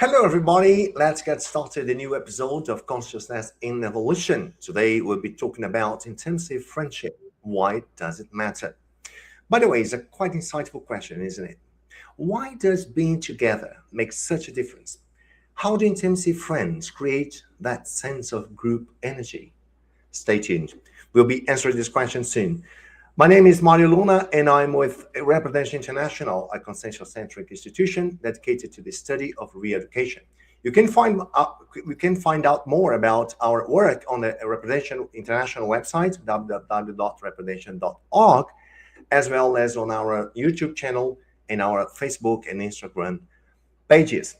Hello, everybody. Let's get started. A new episode of Consciousness in Evolution. Today, we'll be talking about intensive friendship. Why does it matter? By the way, it's a quite insightful question, isn't it? Why does being together make such a difference? How do intensive friends create that sense of group energy? Stay tuned. We'll be answering this question soon. My name is Mario Luna, and I'm with Representation International, a consensual-centric institution dedicated to the study of re-education. You can find out more about our work on the Representation International website, www.representation.org, as well as on our YouTube channel and our Facebook and Instagram pages.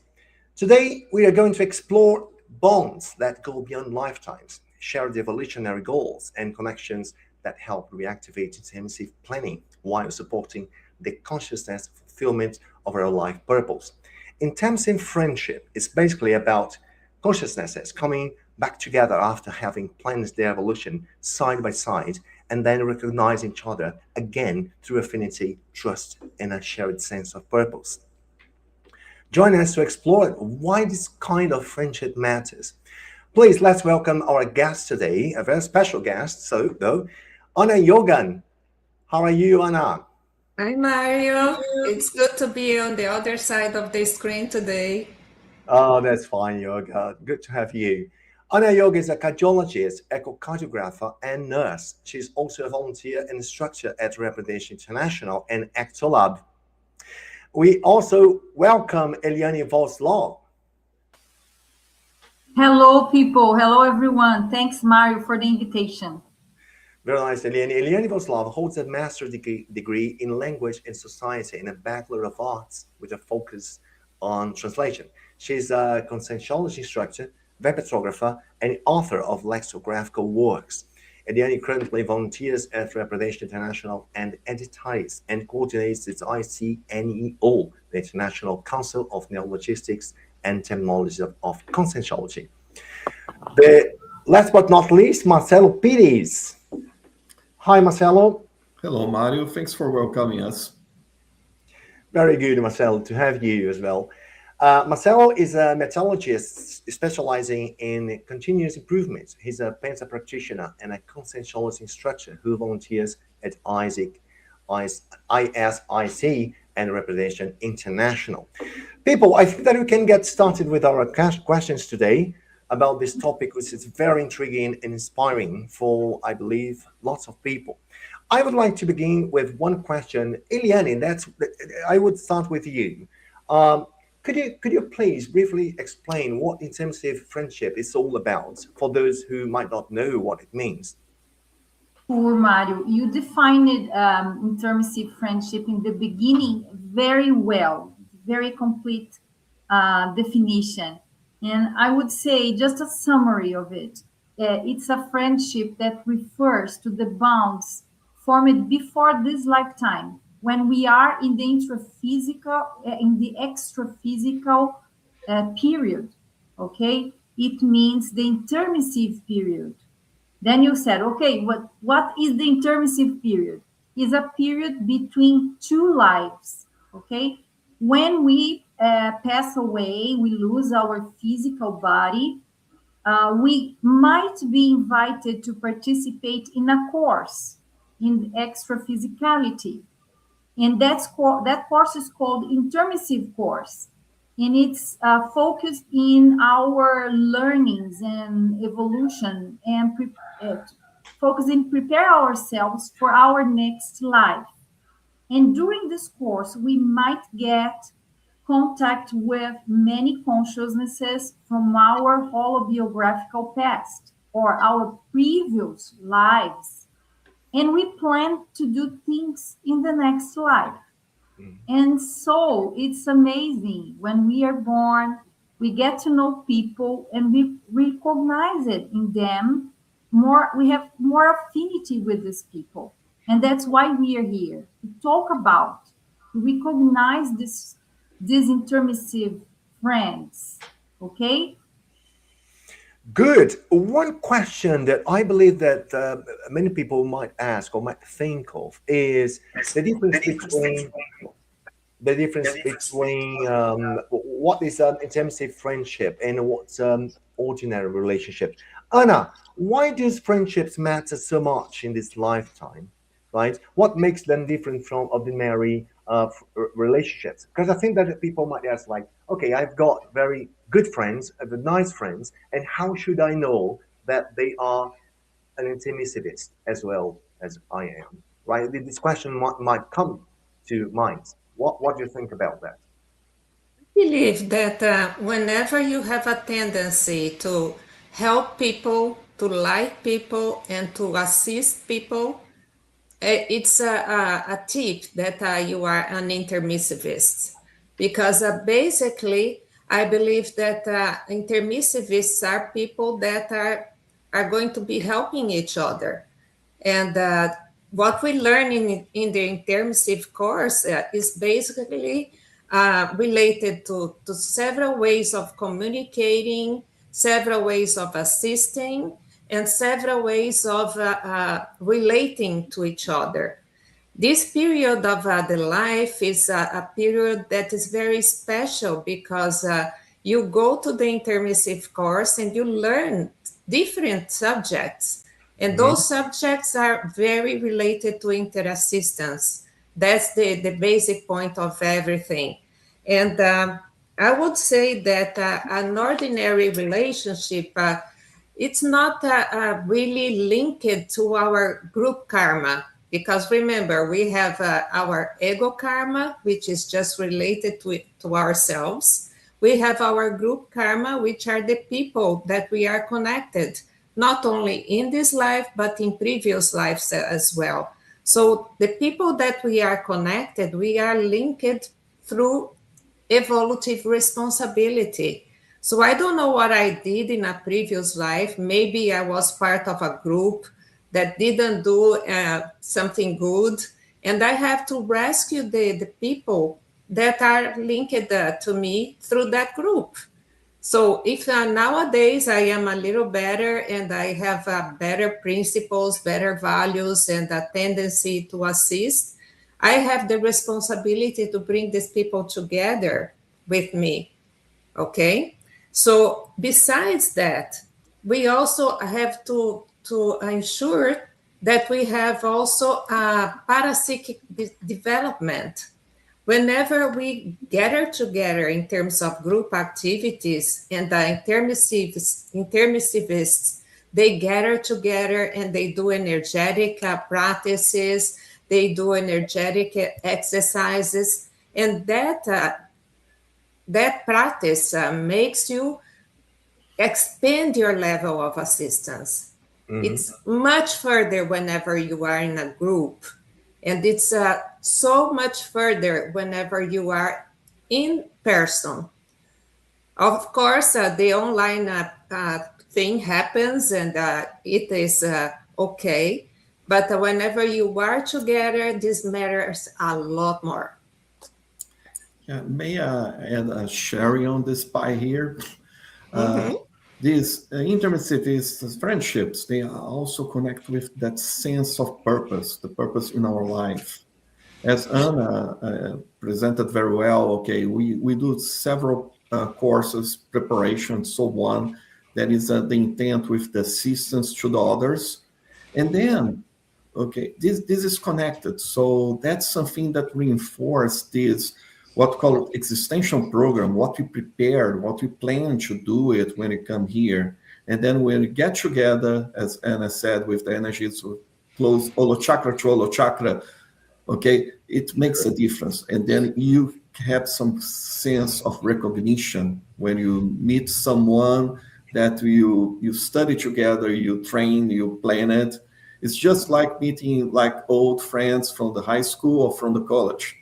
Today, we are going to explore bonds that go beyond lifetimes, shared evolutionary goals, and connections that help reactivate intensive planning while supporting the consciousness fulfillment of our life purpose. Intensive friendship is basically about consciousnesses coming back together after having planned their evolution side by side and then recognize each other again through affinity, trust, and a shared sense of purpose. Join us to explore why this kind of friendship matters. Please, let's welcome our guest today, a very special guest, Anna Yogan. How are you, Anna? Hi, Mario. It's good to be on the other side of the screen today. Oh, that's fine, Yoga. Good to have you. Anna Yoga is a cardiologist, echocardiographer, and nurse. She's also a volunteer and instructor at Representation International and Actolab. We also welcome Eliane Voslov. Hello, people. Hello, everyone. Thanks, Mario, for the invitation. Very nice, Eliane. Eliane Voslov holds a master's degree in language and society and a Bachelor of Arts with a focus on translation. She's a conscientiology instructor, webographer, and author of lexicographical works. Eliane currently volunteers at Representation International and edits and coordinates its ICNEO, the International Council of Neologistics and Terminology of Conscientiology. Last but not least, Marcelo Pires. Hi, Marcelo. Hello, Mario. Thanks for welcoming us. Very good, Marcelo, to have you as well. Marcelo is a metallurgist specializing in continuous improvement. He's a Pensa practitioner and a conscientiology instructor who volunteers at ISIC and Representation International. People, I think that we can get started with our questions today about this topic, which is very intriguing and inspiring for, I believe, lots of people. I would like to begin with one question. Eliane, I would start with you. Could you please briefly explain what intensive friendship is all about for those who might not know what it means? Sure, Mario. You defined intermissive friendship in the beginning very well, very complete definition. And I would say just a summary of it. It's a friendship that refers to the bonds formed before this lifetime, when we are in the extra-physical period, okay? It means the intermissive period. Then you said, okay, what is the intermissive period? It's a period between two lives, okay? When we pass away, we lose our physical body, we might be invited to participate in a course in extra physicality. And that course is called intermissive course. And it's focused in our learnings and evolution and focusing prepare ourselves for our next life. And during this course, we might get contact with many consciousnesses from our holobiographical past or our previous lives. And we plan to do things in the next life. And so it's amazing. When we are born, we get to know people and we recognize it in them more. We have more affinity with these people. And that's why we are here to talk about, to recognize these intermissive friends. Okay? Good. One question that I believe that many people might ask or might think of is the difference between the difference between what is intensive friendship and what's ordinary relationship. Anna, why does friendships matter so much in this lifetime? Right? What makes them different from ordinary relationships? Because I think that people might ask, like, okay, I've got very good friends, nice friends, and how should I know that they are an intermissivist as well as I am? Right? This question might come to mind. What do you think about that? Believe that whenever you have a tendency to help people, to like people, and to assist people, it's a tip that you are an intermissivist. Because basically, I believe that intermissivists are people that are going to be helping each other. And what we learn in the intermissive course is basically related to several ways of communicating, several ways of assisting, and several ways of relating to each other. This period of the life is a period that is very special because you go to the intermissive course and you learn different subjects. And those subjects are very related to interassistance. That's the basic point of everything. And I would say that an ordinary relationship, it's not really linked to our group karma. Because remember, we have our ego karma, which is just related to ourselves. We have our group karma, which are the people that we are connected, not only in this life, but in previous lives as well. So the people that we are connected, we are linked through evolutive responsibility. So I don't know what I did in a previous life. Maybe I was part of a group that didn't do something good, and I have to rescue the people that are linked to me through that group. So if nowadays I am a little better and I have better principles, better values, and a tendency to assist, I have the responsibility to bring these people together with me. Okay? So besides that, we also have to ensure that we have also parapsychic development. Whenever we gather together in terms of group activities, and the intermissivists, they gather together and they do energetic practices, they do energetic exercises, and that practice makes you expand your level of assistance. It's much further whenever you are in a group, and it's so much further whenever you are in person. Of course, the online thing happens, and it is okay, but whenever you are together, this matters a lot more. Yeah, may I add a sharing on this pie here? These intermissive friendships, they also connect with that sense of purpose, the purpose in our life. As Anna presented very well, okay, we do several courses, preparation, so on. That is the intent with the assistance to the others. And then, okay, this is connected. So that's something that reinforces this, what called existential program, what we prepared, what we plan to do it when we come here. And then when we get together, as Anna said, with the energies of close Olo chakra to Olo chakra, okay, it makes a difference. And then you have some sense of recognition when you meet someone that you study together, you train, you plan it. It's just like meeting like old friends from the high school or from the college.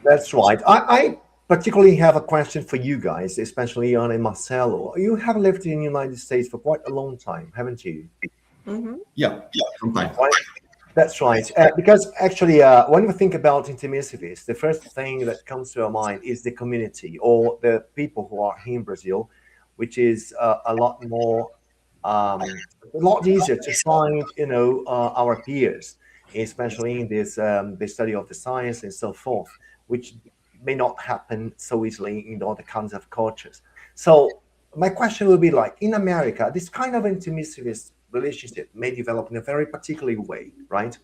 That's right. I particularly have a question for you guys, especially Anna and Marcelo. You have lived in the United States for quite a long time, haven't you? Yeah, sometimes. Right? That's right. Because actually, when we think about intermissivists, the first thing that comes to our mind is the community or the people who are here in Brazil, which is a lot more, a lot easier to find, our peers. especially in this the study of the science and so forth, which may not happen so easily in other kinds of cultures. So my question will be like, in America, this kind of intermissive relationship may develop in a very particular way, right?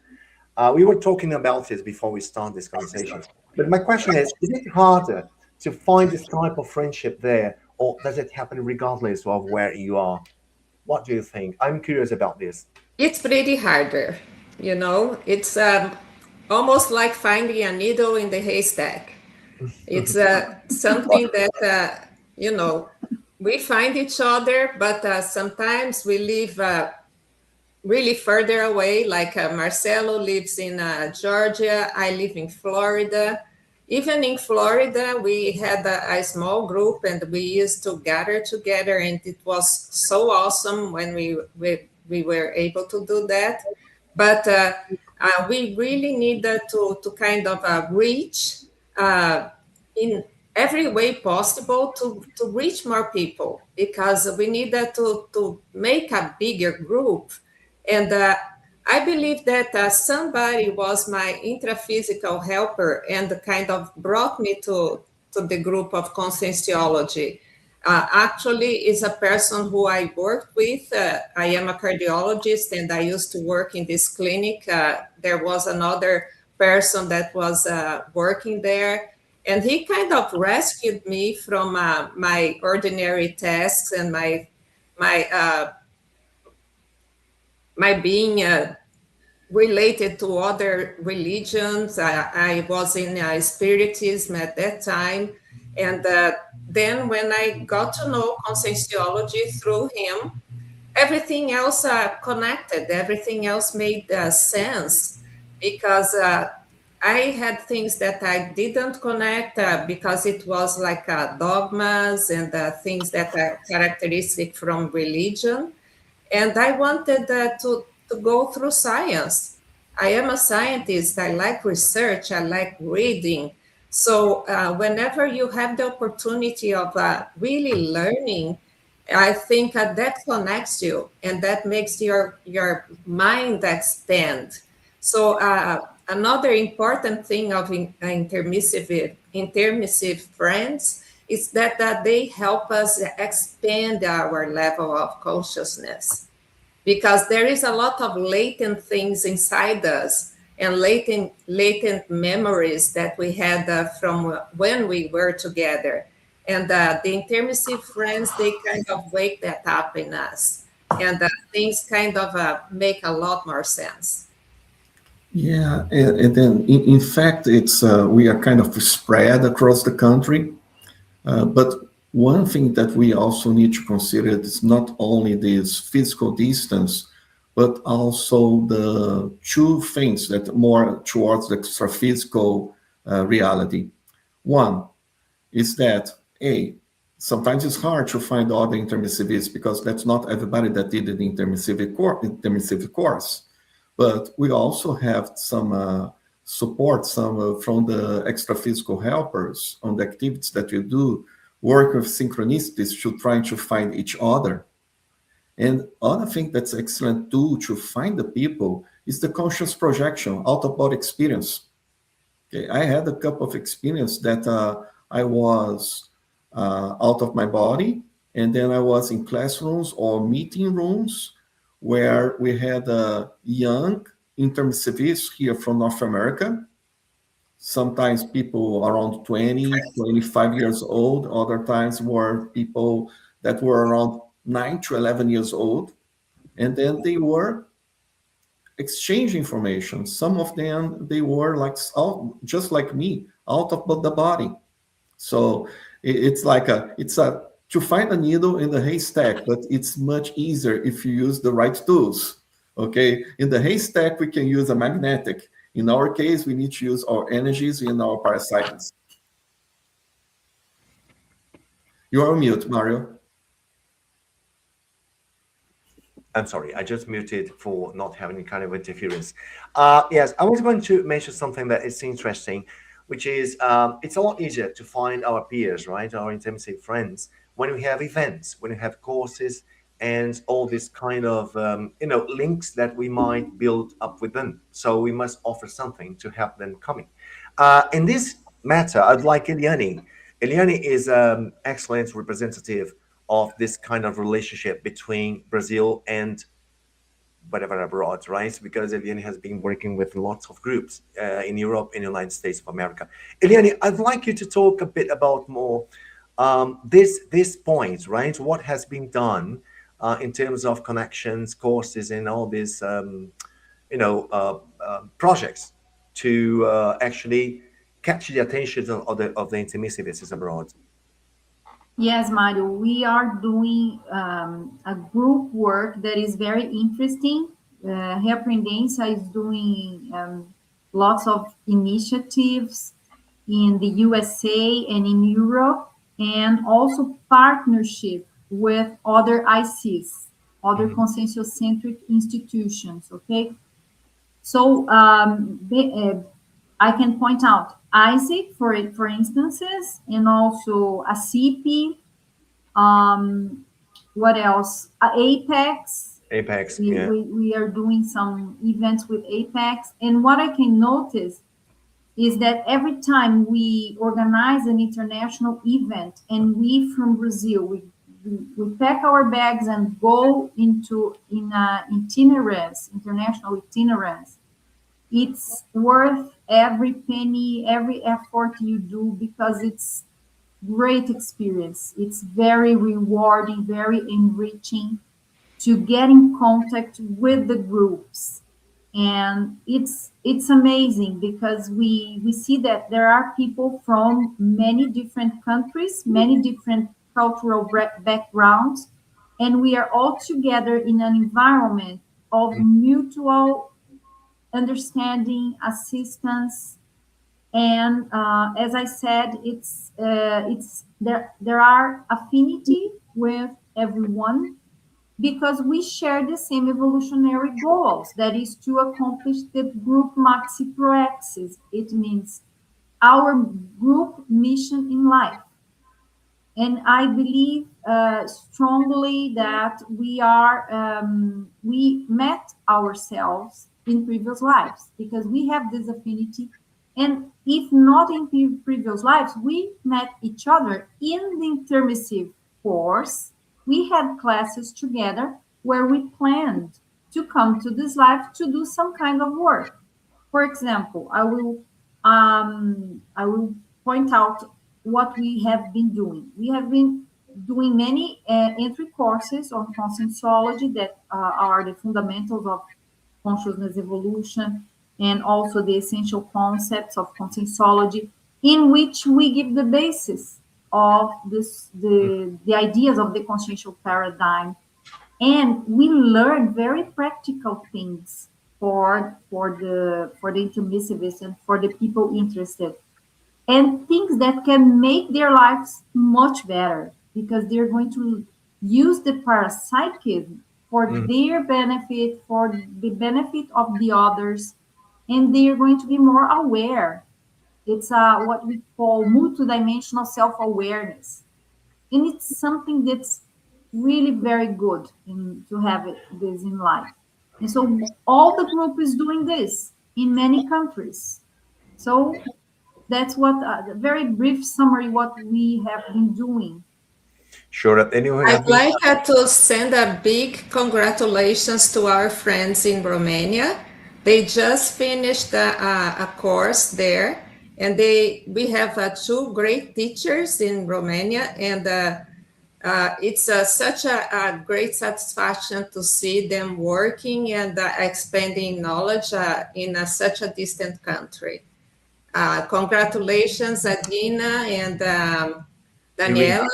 We were talking about this before we start this conversation. But my question is it harder to find this type of friendship there, or does it happen regardless of where you are? What do you think? I'm curious about this. It's pretty harder, you know. It's almost like finding a needle in the haystack. It's something that, you know, we find each other, but sometimes we live really further away. Like Marcelo lives in Georgia, I live in Florida. Even in Florida, we had a small group and we used to gather together, and it was so awesome when we were able to do that. But we really needed to kind of reach in every way possible to reach more people, because we needed to make a bigger group. And I believe that somebody was my intraphysical helper and kind of brought me to the group of conscientiology. Actually, is a person who I worked with. I am a cardiologist and I used to work in this clinic. There was another person that was working there, and he kind of rescued me from my ordinary tasks and my my being related to other religions. I was in Spiritism at that time. And then when I got to know Conscienciology through him, everything else connected, everything else made sense, because I had things that I didn't connect because it was like dogmas and things that are characteristic from religion. And I wanted to go through science. I am a scientist. I like research. I like reading. So whenever you have the opportunity of really learning, I think that connects you and that makes your mind expand. So another important thing of intermissive friends is that they help us expand our level of consciousness, because there is a lot of latent things inside us and latent memories that we had from when we were together. And the intermissive friends, they kind of wake that up in us. And things kind of make a lot more sense. Yeah, and then in fact, it's we are kind of spread across the country. But one thing that we also need to consider is not only this physical distance, but also the two things that more towards the extra-physical reality. One is that, sometimes it's hard to find other intermissivists because that's not everybody that did an intermissive course. But we also have some support, some from the extra-physical helpers on the activities that we do, work with synchronicities to try to find each other. And other thing that's excellent tool to find the people is the conscious projection, out-of-body experience. Okay, I had a couple of experience that I was out of my body, and then I was in classrooms or meeting rooms where we had young intermissivists here from North America, sometimes people around 20, 25 years old, other times were people that were around 9 to 11 years old, and then they were exchange information. Some of them, they were like just like me, out of the body. So it's like to find a needle in the haystack, but it's much easier if you use the right tools. Okay, in the haystack we can use a magnetic. In our case, we need to use our energies in our parapsychics. You are on mute, Mario. I'm sorry, I just muted for not having any kind of interference. Yes, I was going to mention something that is interesting, which is it's a lot easier to find our peers, right? Our intermissive friends when we have events, when we have courses, and all this kind of links that we might build up with them. So we must offer something to help them coming. In this matter, I'd like Eliane. Eliane is an excellent representative of this kind of relationship between Brazil and whatever abroad, right? Because Eliane has been working with lots of groups in Europe, in the United States of America. Eliane, I'd like you to talk a bit about more this point, right? What has been done in terms of connections, courses, and all these projects to actually catch the attention of the intermissivists abroad. Yes, Mario, we are doing a group work that is very interesting. Reaprendência is doing lots of initiatives in the USA and in Europe, and also partnership with other ICs, other consensus-centric institutions, okay? So I can point out ISIC for instances, and also a CP. What else? Apex. Apex. We are doing some events with Apex, and what I can notice is that every time we organize an international event, and we from Brazil, we pack our bags and go in itinerance, international itinerance. It's worth every penny, every effort you do, because it's great experience. It's very rewarding, very enriching to get in contact with the groups. And it's amazing, because we see that there are people from many different countries, many different cultural backgrounds, and we are all together in an environment of mutual understanding, assistance, and as I said, it's there are affinity with everyone, because we share the same evolutionary goals, that is to accomplish the group maxi proexis. It means our group mission in life. And I believe strongly that we met ourselves in previous lives, because we have this affinity. And if not in previous lives, we met each other in the intermissive course. We had classes together where we planned to come to this life to do some kind of work. For example, I will point out what we have been doing. We have been doing many entry courses on conscienciology that are the fundamentals of consciousness evolution, and also the essential concepts of conscienciology, in which we give the basis of the ideas of the consciential paradigm. And we learn very practical things for the intermissivists and for the people interested, and things that can make their lives much better, because they're going to use the parapsychism for their benefit, for the benefit of the others, and they are going to be more aware. It's what we call multidimensional self-awareness, and it's something that's really very good to have this in life. And so all the group is doing this in many countries. So that's what a very brief summary what we have been doing. Sure. Anyone? I'd like to send a big congratulations to our friends in Romania. They just finished a course there, and we have two great teachers in Romania, and it's such a great satisfaction to see them working and expanding knowledge in such a distant country. Congratulations, Adina and Daniela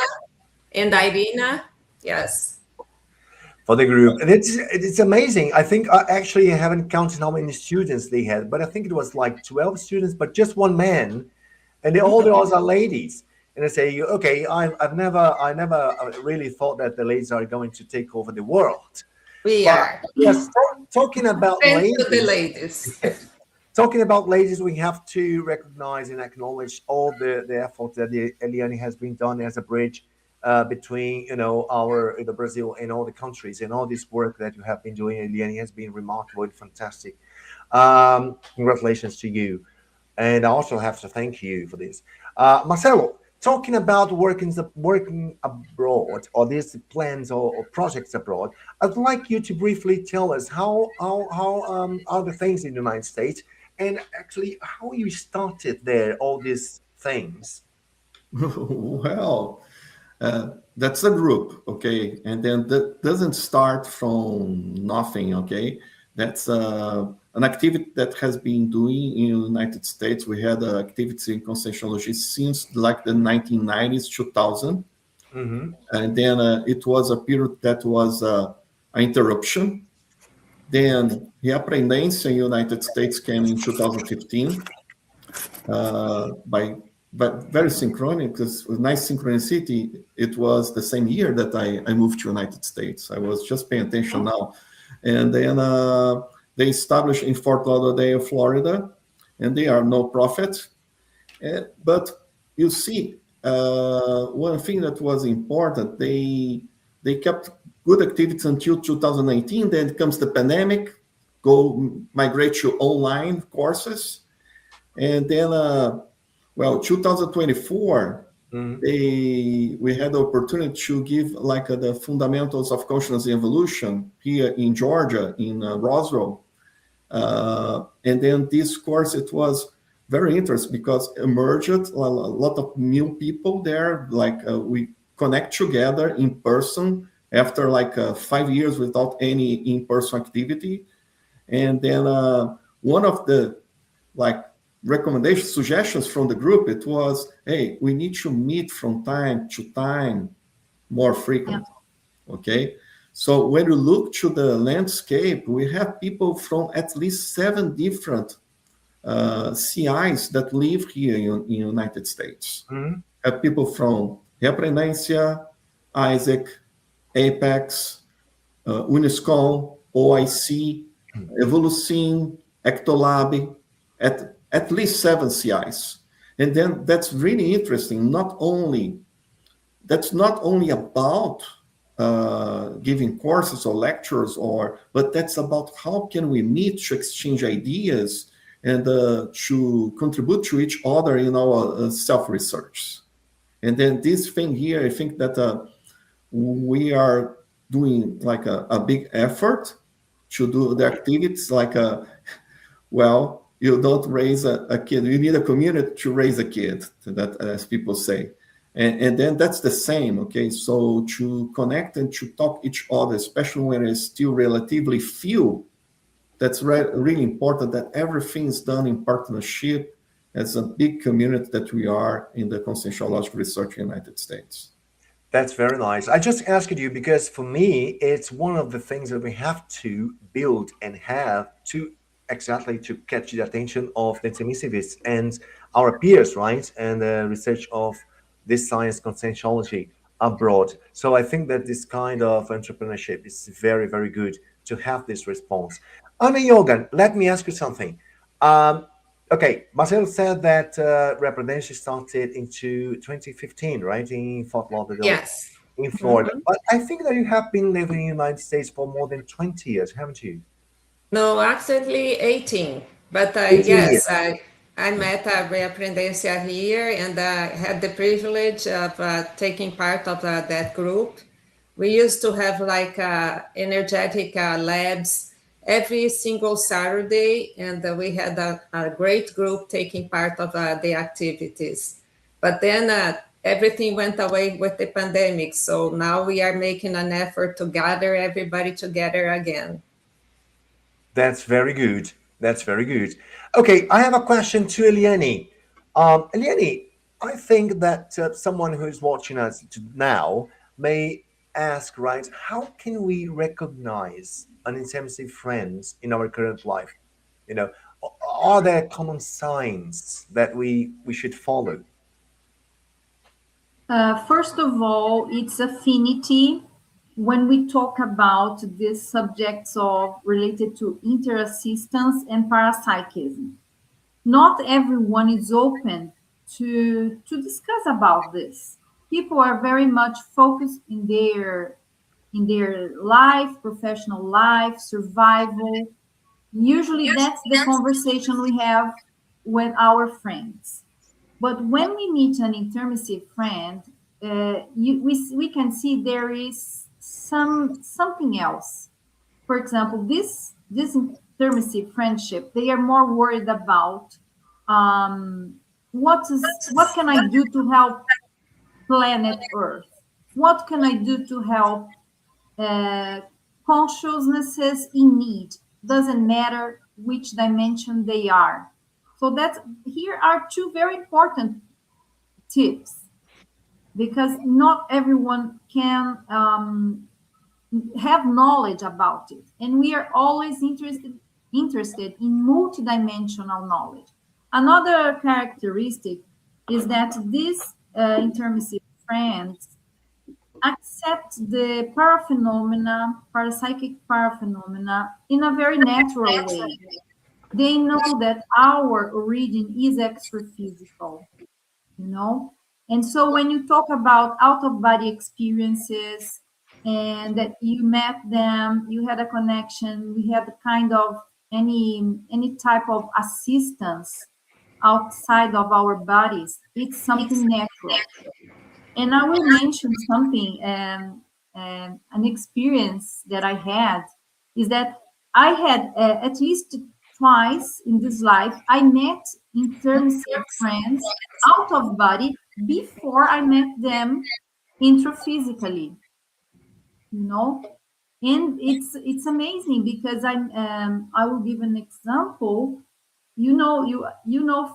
and Irina. Yes. For the group. And it's amazing. I think I actually haven't counted how many students they had, but I think it was like 12 students, but just one man, and all the others are ladies. And I say, okay, I never really thought that the ladies are going to take over the world. We are. Yes, talking about ladies. To the ladies. Talking about ladies, we have to recognize and acknowledge all the effort that Eliane has been done as a bridge between our Brazil and all the countries, and all this work that you have been doing, Eliane, has been remarkable and fantastic. Congratulations to you, and I also have to thank you for this. Marcelo, talking about working abroad, or these plans or projects abroad, I'd like you to briefly tell us how are the things in the United States, and actually how you started there, all these things. Well, that's a group, okay, and then that doesn't start from nothing, okay. That's an activity that has been doing in the United States. We had activities in conscientiology since like the 1990s, 2000, Mm-hmm. and then it was a period that was an interruption. Then Reaprendência in United States came in 2015 by but very synchronic, because with nice synchronicity, it was the same year that I moved to United States. I was just paying attention now. And then they established in Fort Lauderdale, Florida, and they are no profit. But you see, one thing that was important, they kept good activities until 2019. Then comes the pandemic, go migrate to online courses, and then 2024, we had the opportunity to give like the fundamentals of consciousness evolution here in Georgia, in Roswell. And then this course, it was very interesting because emerged a lot of new people there. Like we connect together in person after like 5 years without any in-person activity. And then one of the like recommendations, suggestions from the group, it was, hey, we need to meet from time to time more frequent. Okay. So when you look to the landscape, we have people from at least 7 different CIs that live here in United States. Mm-hmm. Have people from Reaprendência, Isaac, Apex, Uniscom, OIC, Evolucin, Ectolab, at least 7 CIs. And then that's really interesting. That's not only about giving courses or lectures, but that's about how can we meet to exchange ideas and to contribute to each other in our self-research. And then this thing here, I think that we are doing like a big effort to do the activities like you don't raise a kid. You need a community to raise a kid, that as people say. And then that's the same, okay? So to connect and to talk each other, especially when it's still relatively few, that's really important that everything is done in partnership as a big community that we are in the conscientiological research in the United States. That's very nice. I just asked you because for me, it's one of the things that we have to build and have to exactly to catch the attention of the intermissivists and our peers, right? And the research of this science conscientiology abroad. So I think that this kind of entrepreneurship is very, very good to have this response. Anna Yogan, let me ask you something. Okay, Marcelo said that Reaprendência started into 2015, right, in Fort Lauderdale, Yes. in Florida. But I think that you have been living in the United States for more than 20 years, haven't you? No, actually 18. But 18 years. yes, I met Reaprendência here, and I had the privilege of taking part of that group. We used to have like energetic labs every single Saturday, and we had a great group taking part of the activities. But then everything went away with the pandemic, so now we are making an effort to gather everybody together again. That's very good. That's very good. Okay, I have a question to Eliane. Eliane, I think that someone who is watching us now may ask, right, how can we recognize an intimacy friends in our current life? You know, are there common signs that we should follow? First of all, it's affinity. When we talk about these subjects of related to interassistance and parapsychism, not everyone is open to discuss about this. people are very much focused in their life, professional life, survival. Usually that's the conversation we have with our friends. But when we meet an intermissive friend, we can see there is something else. For example, this intermissive friendship, they are more worried about what can I do to help planet Earth? What can I do to help uh, consciousnesses in need? Doesn't matter which dimension they are. So that's here are two very important tips, because not everyone can have knowledge about it, and we are always interested in multidimensional knowledge. Another characteristic is that these intermissive friends accept the parapsychic paraphenomena in a very natural way. They know that our origin is extra-physical, you know? And so when you talk about out-of-body experiences and that you met them, you had a connection, we had kind of any type of assistance outside of our bodies, it's something natural. And I will mention something, an experience that I had is that I had at least twice in this life, I met intermissive friends out of body before I met them intraphysically, you know. And it's amazing because I will give an example. You know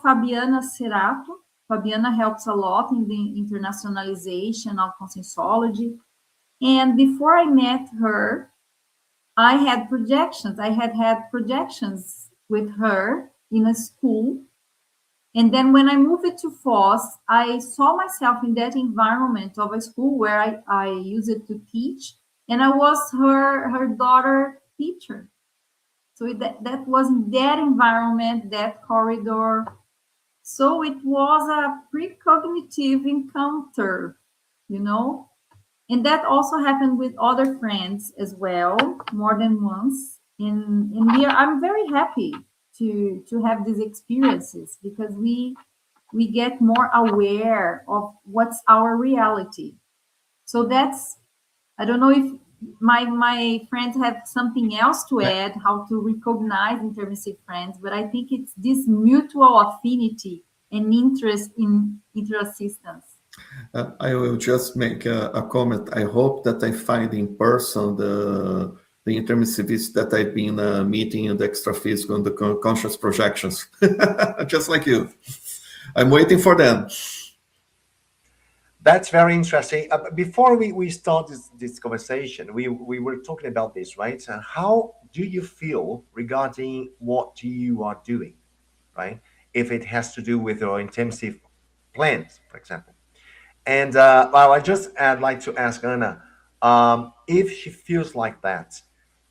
Fabiana Cerato. Fabiana helps a lot in the internationalization of conscienciology. And before I met her, I had projections. I had projections with her in a school. And then when I moved to Foz, I saw myself in that environment of a school where I used it to teach. And I was her daughter teacher. So that was in that environment, that corridor. So it was a precognitive encounter, you know? And that also happened with other friends as well, more than once. And here I'm very happy to have these experiences because we get more aware of what's our reality. So that's, I don't know if my friends have something else to add, how to recognize intermissive friends, but I think it's this mutual affinity and interest in interassistance. I will just make a comment. I hope that I find in person the intermissivists that I've been meeting in the extra-physical and the conscious projections, just like you. I'm waiting for them. That's very interesting. Before we start this conversation, we were talking about this, right? So how do you feel regarding what you are doing, right? If it has to do with your intensive plans, for example. And well, I'd like to ask Anna if she feels like that,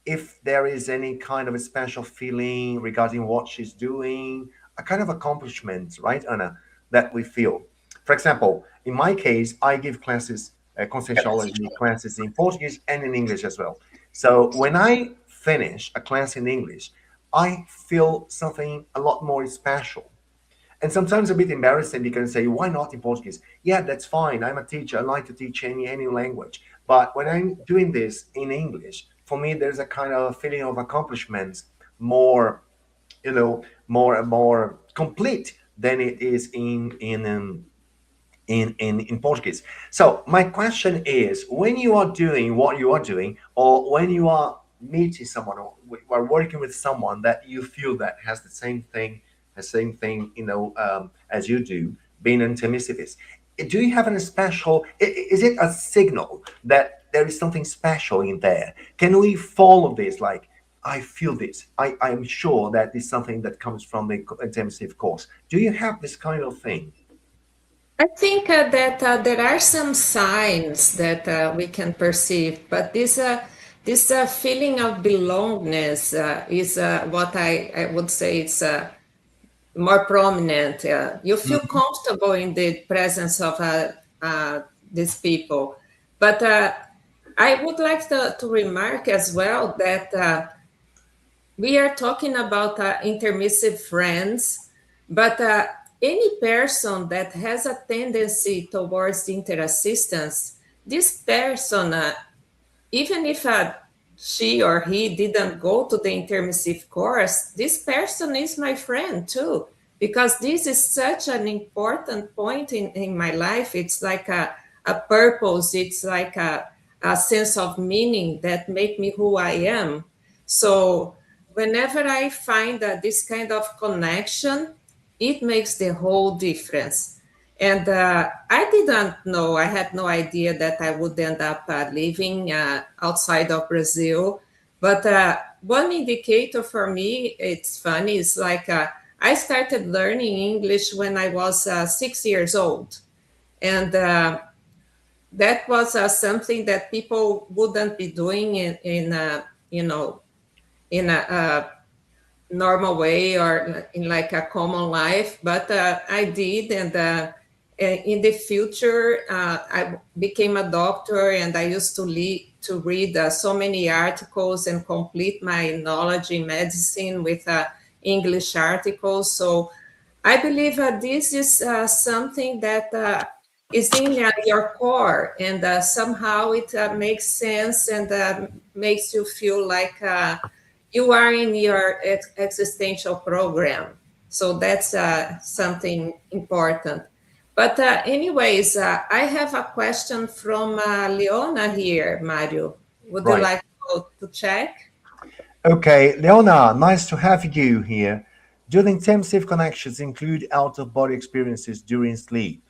if there is any kind of a special feeling regarding what she's doing, a kind of accomplishment, right, Anna, that we feel. For example, in my case, I give classes, conscientiology classes in Portuguese and in English as well. So when I finish a class in English, I feel something a lot more special and sometimes a bit embarrassing because say, why not in Portuguese? Yeah, that's fine. I'm a teacher. I like to teach any language. But when I'm doing this in English, for me, there's a kind of feeling of accomplishment, more, more complete than it is in Portuguese. So my question is, when you are doing what you are doing, or when you are meeting someone or are working with someone that you feel that has the same thing, as you do, being an intermissivist, do you have a special? Is it a signal that there is something special in there? Can we follow this? Like, I feel this. I'm sure that is something that comes from the intermissive course. Do you have this kind of thing? I think that there are some signs that we can perceive, but this feeling of belongingness is what I would say it's more prominent. You feel comfortable in the presence of these people. But I would like to remark as well that we are talking about intermissive friends, but any person that has a tendency towards interassistance, this person, even if she or he didn't go to the intermissive course, this person is my friend too, because this is such an important point in my life. It's like a purpose, it's like a sense of meaning that make me who I am. So whenever I find this kind of connection, it makes the whole difference. And I didn't know, I had no idea that I would end up living outside of Brazil. But one indicator for me, it's funny, is like I started learning English when I was 6 years old. And that was something that people wouldn't be doing you know, in a normal way or in like a common life, but I did. And in the future, I became a doctor, and I used to read so many articles and complete my knowledge in medicine with English articles. So I believe this is something that is in your core, and somehow it makes sense and makes you feel like you are in your existential program. So that's something important. But anyways, I have a question from Leona here, Mario. Would you Right. like to check? Okay, Leona, nice to have you here. Do the intensive connections include out of body experiences during sleep?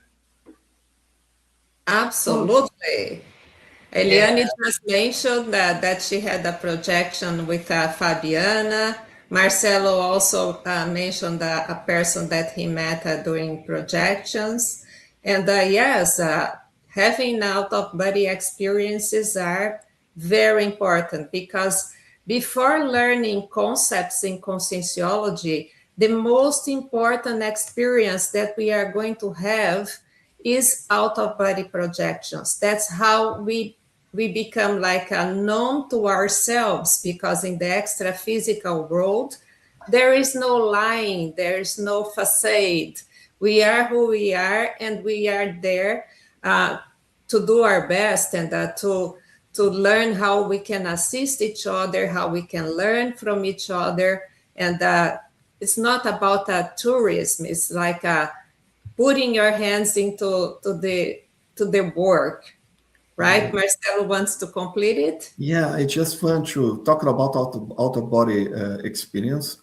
Absolutely. Yeah. Eliane just mentioned that she had a projection with Fabiana. Marcelo also mentioned a person that he met during projections. And yes, having out of body experiences are very important, because before learning concepts in conscienciology, the most important experience that we are going to have is out of body projections. That's how we become like known to ourselves, because in the extra physical world there is no lying, there is no facade. We are who we are, and we are there to do our best, and to learn how we can assist each other, how we can learn from each other. And it's not about tourism, it's like putting your hands into the work. Right? Marcelo wants to complete it. Yeah, I just want to talk about out of body experience.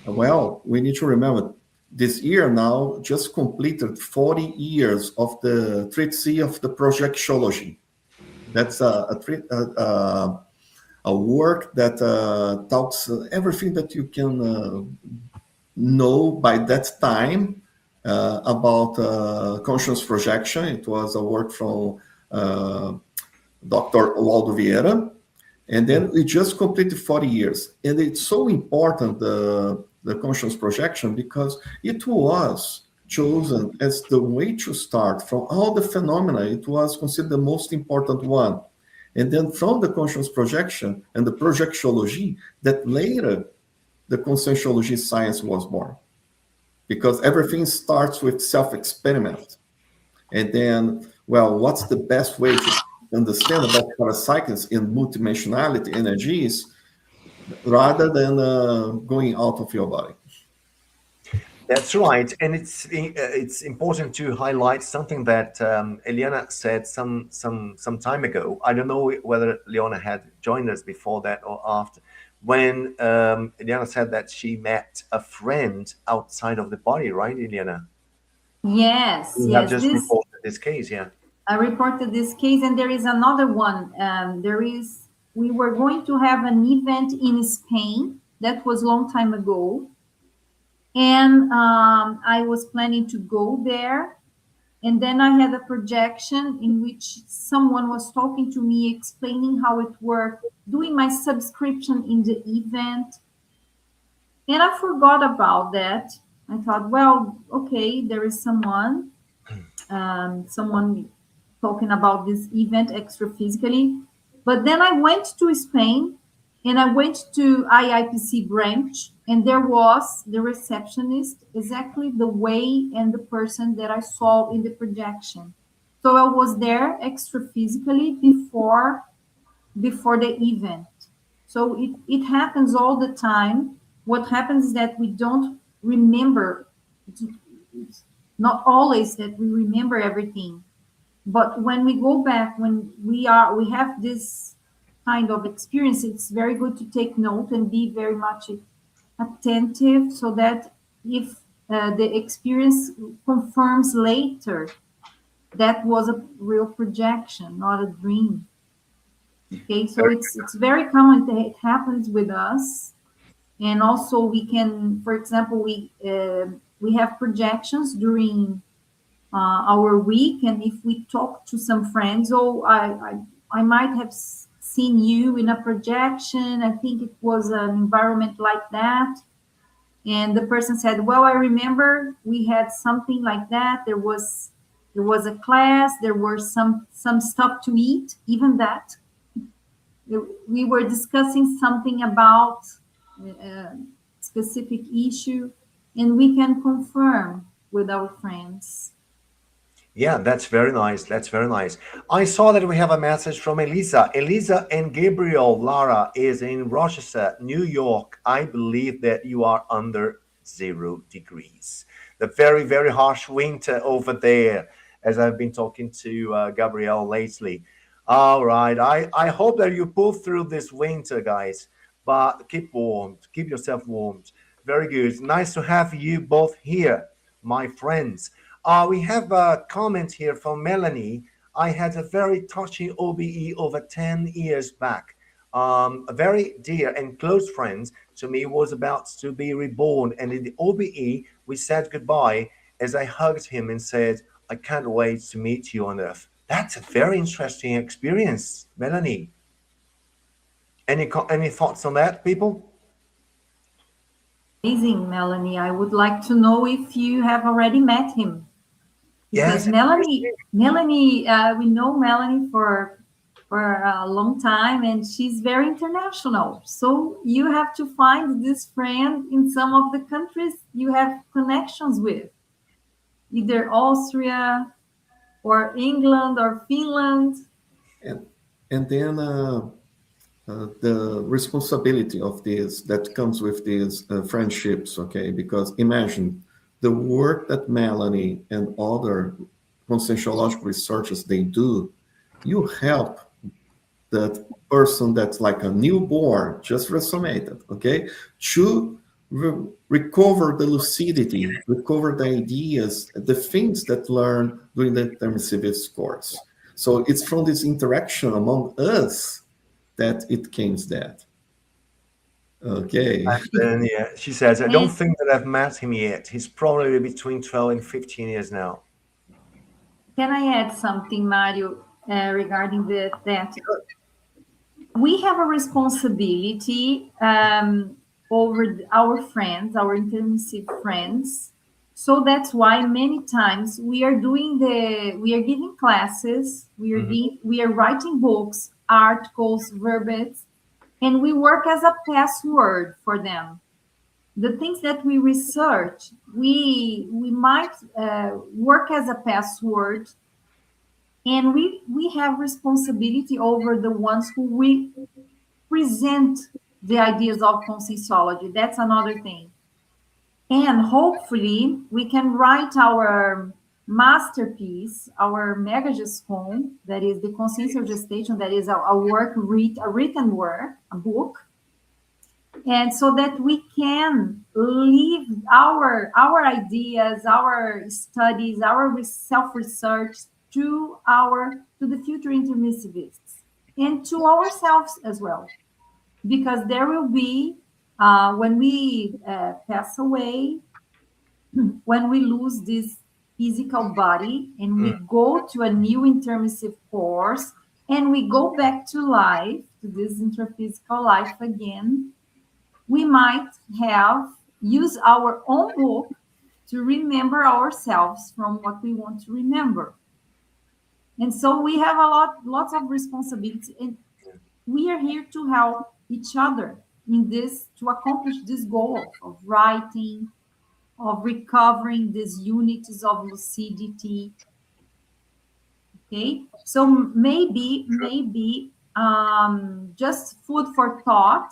Well, we need to remember this year now just completed 40 years of the treatise of the projectiology. That's a work that talks everything that you can know by that time about conscious projection. It was a work from Dr. Waldo Vieira, and then we just completed 40 years. And it's so important, the conscious projection, because it was chosen as the way to start. From all the phenomena, it was considered the most important one. And then from the conscious projection and the projectiology, that later the conscientiology science was born. Because everything starts with self-experiment. And then, well, what's the best way to understand about parapsychics in multidimensionality energies rather than going out of your body? That's right, and it's important to highlight something that Eliana said some time ago. I don't know whether Leona had joined us before that or after, when Eliana said that she met a friend outside of the body, right, Eliana? Yes, You have yes. just reported this case, yeah. I reported this case, and there is another one. We were going to have an event in Spain. That was a long time ago. And I was planning to go there. And then I had a projection in which someone was talking to me, explaining how it worked, doing my subscription in the event. And I forgot about that. I thought, well, okay, there is someone talking about this event extraphysically. But then I went to Spain and I went to IIPC branch, and there was the receptionist, exactly the way and the person that I saw in the projection. So I was there extraphysically before the event. So it happens all the time. What happens is that we don't remember. It's not always that we remember everything, but when we go back, when we have this kind of experience, it's very good to take note and be very much attentive, so that if the experience confirms later that was a real projection, not a dream. Okay, so it's very common that it happens with us. And also we can, for example, we have projections during our week, and if we talk to some friends, oh, I might have seen you in a projection, I think it was an environment like that, and the person said, well, I remember we had something like that, there was a class, there were some stuff to eat, even that we were discussing something about a specific issue, and we can confirm with our friends. Yeah, that's very nice. That's very nice. I saw that we have a message from Elisa. Elisa and Gabriel Lara is in Rochester, New York. I believe that you are under 0 degrees. The very, very harsh winter over there, as I've been talking to Gabriel lately. All right. I hope that you pull through this winter, guys, but keep warm. Keep yourself warm. Very good. Nice to have you both here, my friends. We have a comment here from Melanie. I had a very touching OBE over 10 years back. A very dear and close friend to me was about to be reborn. And in the OBE, we said goodbye as I hugged him and said, I can't wait to meet you on Earth. That's a very interesting experience, Melanie. Any thoughts on that, people? Amazing, Melanie. I would like to know if you have already met him. Because Yes. Melanie, we know Melanie for a long time, and she's very international. So you have to find this friend in some of the countries you have connections with, either Austria or England or Finland. And then the responsibility of this that comes with these friendships, okay? Because imagine the work that Melanie and other conscientiological researchers they do, you help that person that's like a newborn, just resonated, okay, to recover the lucidity, recover the ideas, the things that learned during the intermissivist course. So it's from this interaction among us that it came that. Okay. And then, yeah, she says, I don't And think that I've met him yet. He's probably between 12 and 15 years now. can I add something, Mario, regarding that? We have a responsibility over our friends, our intermissive friends. So that's why many times we are giving classes, we are writing books, articles, verbs, and we work as a password for them. The things that we research, we might work as a password, and we have responsibility over the ones who we present the ideas of conscienciology. That's another thing. And hopefully we can write our masterpiece, our mega gestion, that is the consciential gestation, that is a written work, a book. And so that we can leave our ideas, our studies, our self-research to the future intermissivists and to ourselves as well, because there will be when we pass away, when we lose this physical body and we go to a new intermissive course and we go back to life, to this intraphysical life again, we might have used our own book to remember ourselves from what we want to remember. And so we have lots of responsibility, and we are here to help each other in this, to accomplish this goal of writing, of recovering these units of lucidity. Okay, so maybe just food for thought,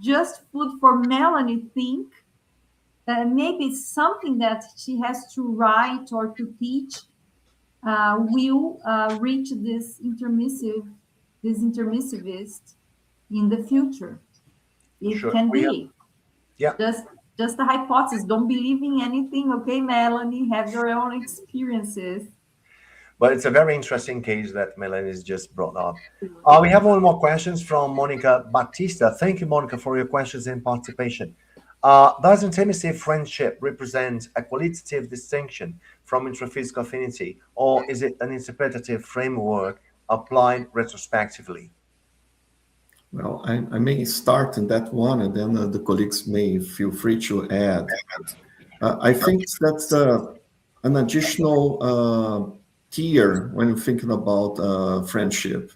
just food for Melanie think. Maybe it's something that she has to write or to teach will reach this intermissivist in the future. It Sure. can We have, be yeah. just a hypothesis. Don't believe in anything, okay, Melanie? Have your own experiences. But it's a very interesting case that Melanie's just brought up. We have one more questions from Monica Batista. Thank you, Monica, for your questions and participation. Does intimacy friendship represent a qualitative distinction from intraphysical affinity, or is it an interpretative framework applied retrospectively? Well, I may start in that one, and then the colleagues may feel free to add. I think that's an additional tier when you're thinking about friendship,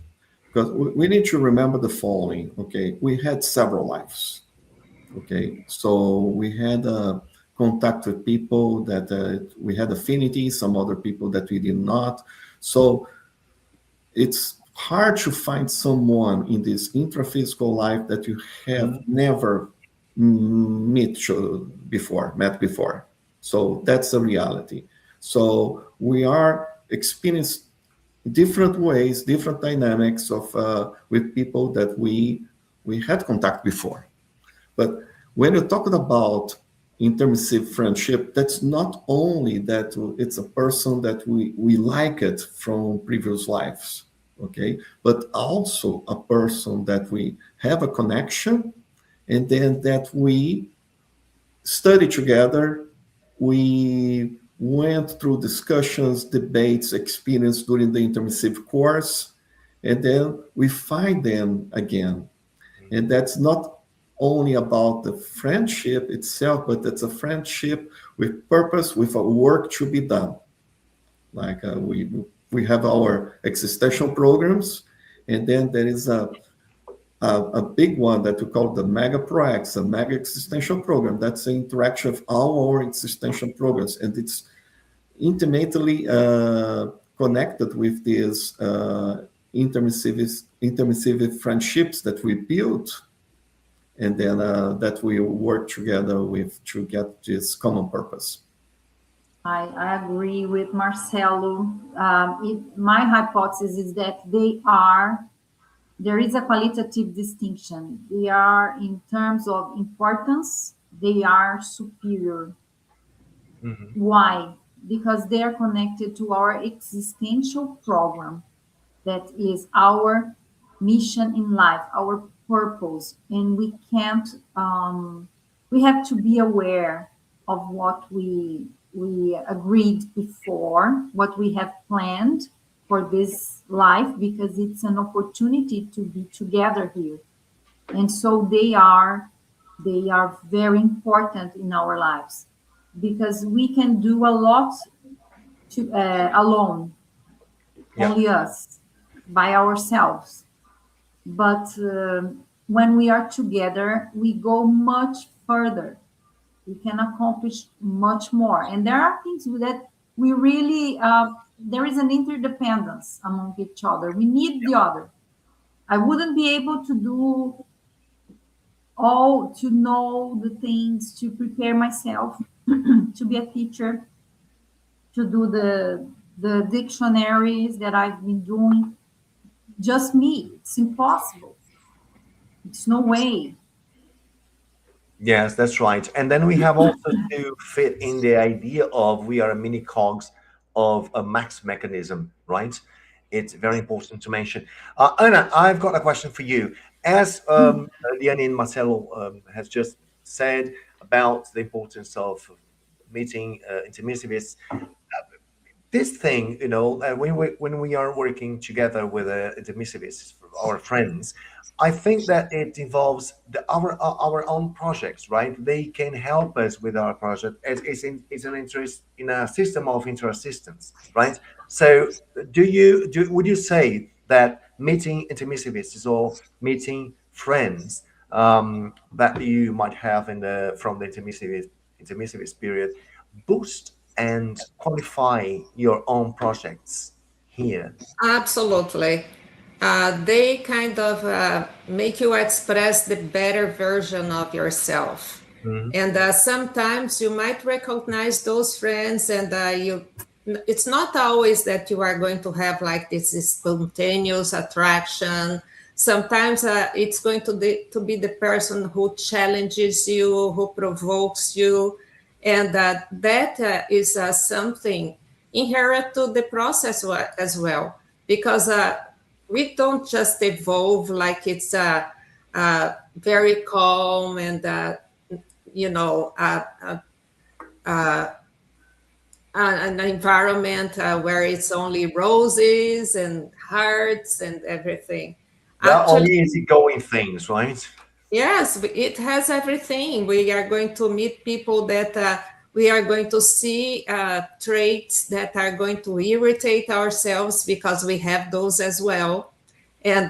because we need to remember the following. Okay, we had several lives. Okay, so we had contact with people that we had affinity, some other people that we did not. So it's hard to find someone in this intraphysical life that you have never met before. So that's the reality. So we are experiencing different ways, different dynamics of with people that we had contact before. But when you're talking about intermissive friendship, that's not only that it's a person that we like it from previous lives, okay, but also a person that we have a connection, and then that we study together, we went through discussions, debates, experience during the intermissive course, and then we find them again. And that's not only about the friendship itself, but it's a friendship with purpose, with a work to be done. Like we have our existential programs, and then there is a big one that we call the Mega ProX, a Mega Existential Program. That's the interaction of all our existential programs, and it's intimately connected with these intermissive friendships that we built, and then that we work together with to get this common purpose. I agree with Marcelo. My hypothesis is that there is a qualitative distinction. They are, in terms of importance, they are superior. Why? Because they are connected to our existential program, that is our mission in life, our purpose, and we can't. We have to be aware of what we agreed before, what we have planned for this life, because it's an opportunity to be together here, and so they are very important in our lives, because we can do a lot alone, Yeah. only us, by ourselves. But when we are together, we go much further. We can accomplish much more. And there are things that we really, there is an interdependence among each other. We need the other. I wouldn't be able to do all, to know the things, to prepare myself to be a teacher, to do the dictionaries that I've been doing. Just me. It's impossible. It's no way. Yes, that's right. And then we have also to fit in the idea of we are a mini cogs of a max mechanism, right? It's very important to mention. Anna, I've got a question for you. As Liane and Marcelo has just said about the importance of meeting intermissivists, this thing, when we are working together with intermissivists, our friends, I think that it involves our own projects, right? They can help us with our project. It's an interest in a system of interassistance, right? So, would you say that meeting intermissivists or meeting friends that you might have from the intermissivist period boost and qualify your own projects here? Absolutely. They kind of make you express the better version of yourself. Mhm. And sometimes you might recognize those friends, and it's not always that you are going to have like this spontaneous attraction. Sometimes it's going to be the person who challenges you, who provokes you. And that is something inherent to the process as well, because we don't just evolve like it's very calm and you know, an environment where it's only roses and hearts and everything. They're Actually, only easygoing things, right? yes, it has everything. We are going to meet people that we are going to see traits that are going to irritate ourselves, because we have those as well. And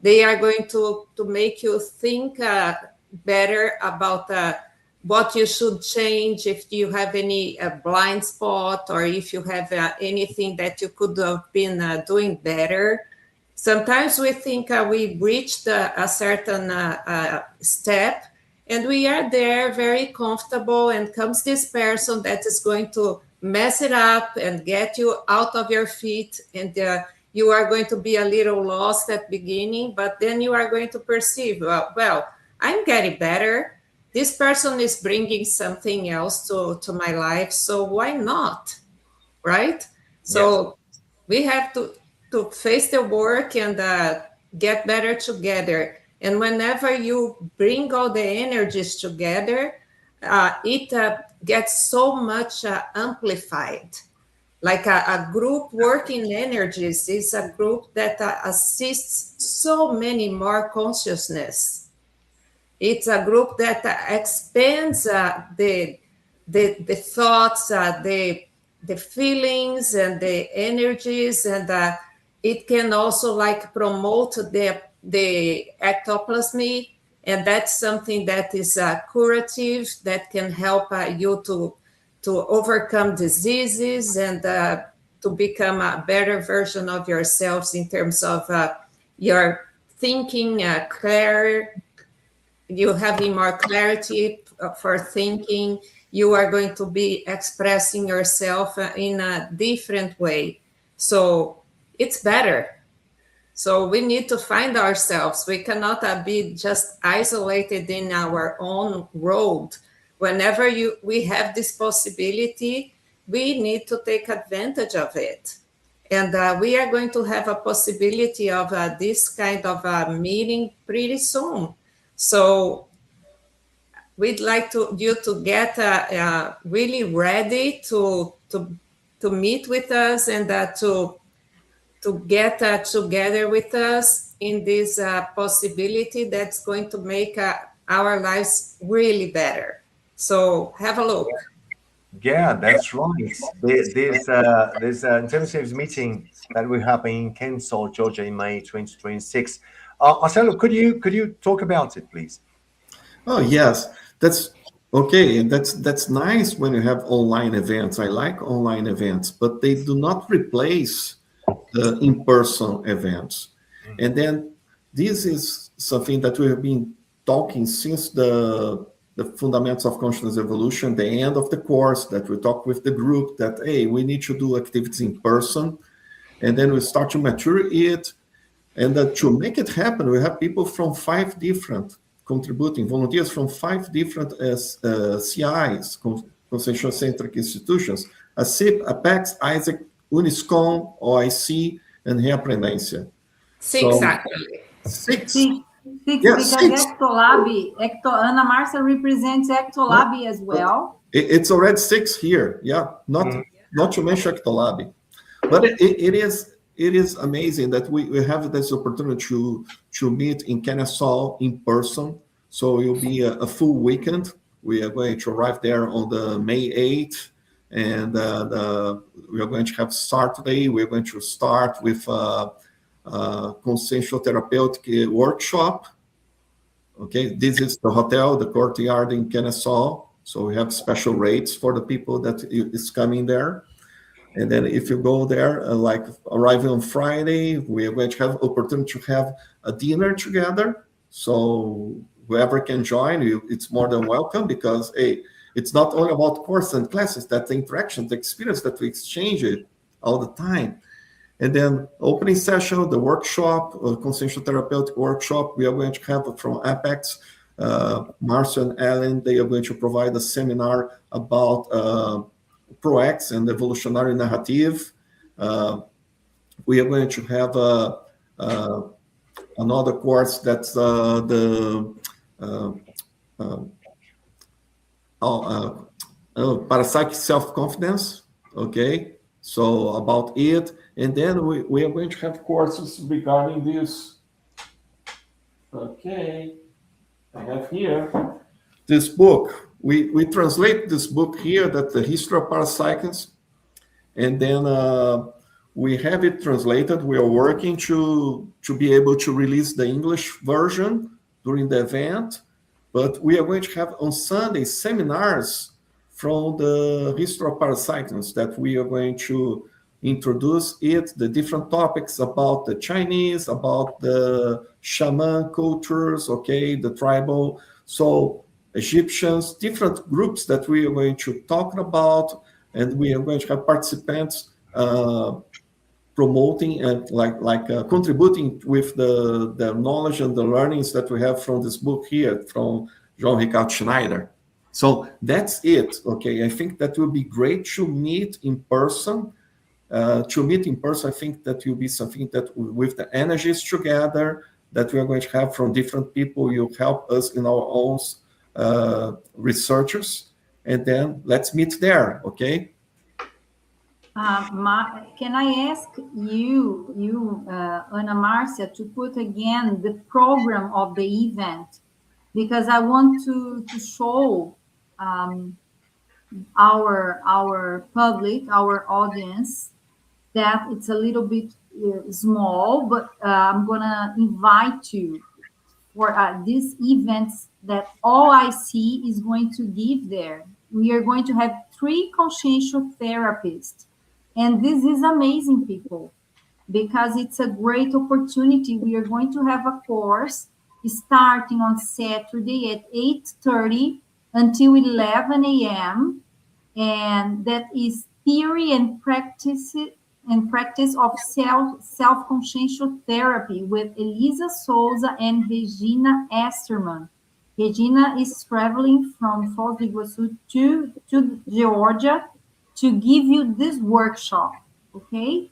they are going to make you think better about what you should change, if you have any blind spot, or if you have anything that you could have been doing better. Sometimes we think we've reached a certain step, and we are there very comfortable, and comes this person that is going to mess it up and get you out of your feet, and you are going to be a little lost at beginning, but then you are going to perceive, well, I'm getting better. This person is bringing something else to my life, so why not, right? Yes. So we have to face the work and get better together. And whenever you bring all the energies together, it gets so much amplified. Like a group working energies is a group that assists so many more consciousness. It's a group that expands the thoughts, the feelings and the energies, and it can also like promote the ectoplasmy, and that's something that is curative, that can help you to overcome diseases and to become a better version of yourselves in terms of your thinking clear. You having more clarity for thinking. You are going to be expressing yourself in a different way, so it's better. So we need to find ourselves. We cannot be just isolated in our own road. Whenever we have this possibility, we need to take advantage of it. And we are going to have a possibility of this kind of meeting pretty soon. So we'd like you to get really ready to meet with us, and to get together with us in this possibility that's going to make our lives really better. So have a look. Yeah, that's right. This intensive meeting that will happen in Kensal, Georgia, in May 2026. Marcelo, could you talk about it, please? Oh yes, that's okay. And that's nice when you have online events. I like online events, but they do not replace the in-person events. And then this is something that we have been talking since the fundamentals of consciousness evolution, the end of the course, that we talk with the group that, hey, we need to do activities in person. And then we start to mature it. And to make it happen, we have people from 5 different contributing, volunteers from 5 different CIs, concentration-centric institutions, ACIP, APEX, ISAC, Uniscom, OIC, and Reaprendência. Exactly. 6. Six, Yeah, because 6. Ana Marcia represents Ectolab as well. It's already 6 here. Yeah, not to mention Ectolab. But it is amazing that we have this opportunity to meet in Kennesaw in person. So it will be a full weekend. We are going to arrive there on the May 8th And we are going to have Saturday. We're going to start with consensual therapeutic workshop. Okay, this is the hotel, the Courtyard in Kennesaw. So we have special rates for the people that is coming there. And then if you go there, like arriving on Friday, we are going to have opportunity to have a dinner together. So whoever can join, it's more than welcome, because hey, it's not only about course and classes, that the interaction, the experience that we exchange it all the time. And then opening session, the workshop, consensual therapeutic workshop, we are going to have from Apex, Marcia and Ellen, they are going to provide a seminar about ProX and evolutionary narrative. We are going to have another course that's parapsychic self-confidence. Okay, so about it. And then we are going to have courses regarding this. Okay, I have here this book. We translate this book here, that the history of parapsychs, and then we have it translated. We are working to be able to release the English version during the event, but we are going to have on Sunday seminars from the history of parapsychs that we are going to introduce the different topics about the Chinese, about the shaman cultures, okay, the tribal, so Egyptians, different groups that we are going to talk about, and we are going to have participants promoting and contributing with the knowledge and the learnings that we have from this book here from João Ricardo Schneider. So that's it. Okay, I think that will be great to meet in person. I think that will be something that with the energies together that we are going to have from different people, you help us in our own researchers, and then let's meet there. Okay. Can I ask you, Ana Marcia, to put again the program of the event, because I want to show our public, our audience, that it's a little bit small, but I'm gonna invite you for these events that all I see is going to give there. We are going to have 3 consciential therapists. And this is amazing, people, because it's a great opportunity. We are going to have a course starting on Saturday at 8:30 until 11 a.m. And that is theory and practice of self-consciential therapy with Elisa Souza and Regina Esterman. Regina is traveling from Foz do Iguaçu to Georgia to give you this workshop, okay?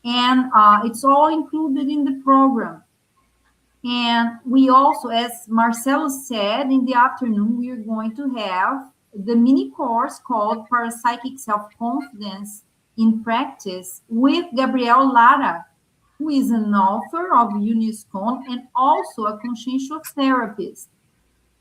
And it's all included in the program. And we also, as Marcelo said, in the afternoon, we are going to have the mini course called Parapsychic Self-Confidence in Practice with Gabriel Lara, who is an author of UNISCON and also a consciential therapist.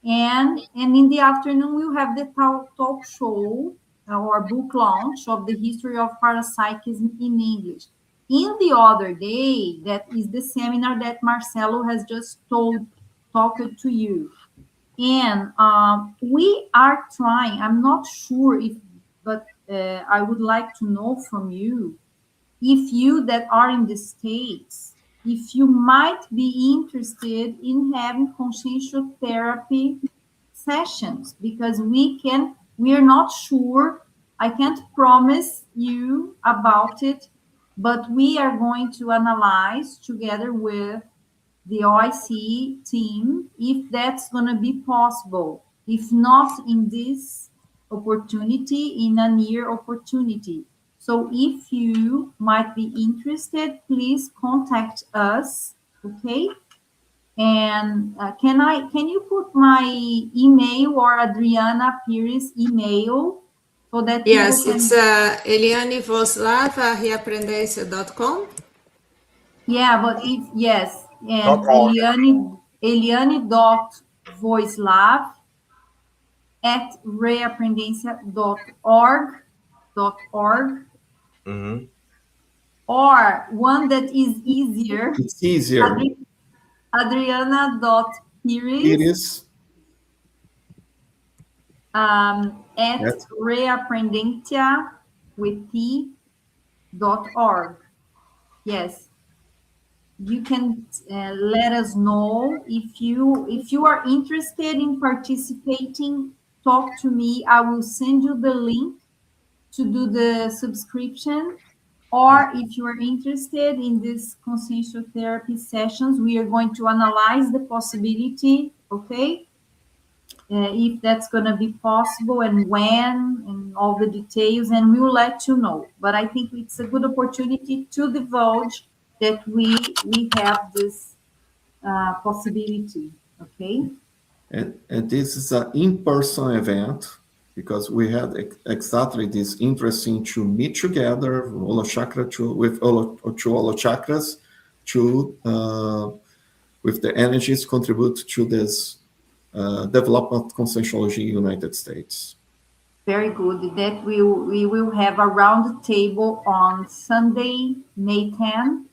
And in the afternoon, we'll have the talk show or book launch of the history of parapsychism in English. In the other day, that is the seminar that Marcelo has just talked to you. And we are trying, I'm not sure if, but I would like to know from you, if you that are in the States, if you might be interested in having consciential therapy sessions, because we are not sure, I can't promise you about it, but we are going to analyze together with the OIC team if that's going to be possible. If not in this opportunity, in a near opportunity. So if you might be interested, please contact us, okay? And can you put my email or Adriana Pires email so that yes, it's Eliane Voslav, reaprendência.com. Yeah, but yes, and Eliane.voislav@reaprendência.org. Mm-hmm. or one that is easier, It's easier. Adriana.pires It is. at That's reaprendentia with t.org. Yes, you can let us know if you are interested in participating. Talk to me. I will send you the link to do the subscription. Or if you are interested in these consensual therapy sessions, we are going to analyze the possibility, okay? If that's going to be possible and when and all the details, and we'll let you know. But I think it's a good opportunity to divulge that we have this possibility, okay? and this is an in-person event because we had exactly this interesting to meet together, Holo Chakra with two Holo Chakras to with the energies contribute to this development of Conscienciology in the United States. Very good. That we will have a round table on Sunday, May 10,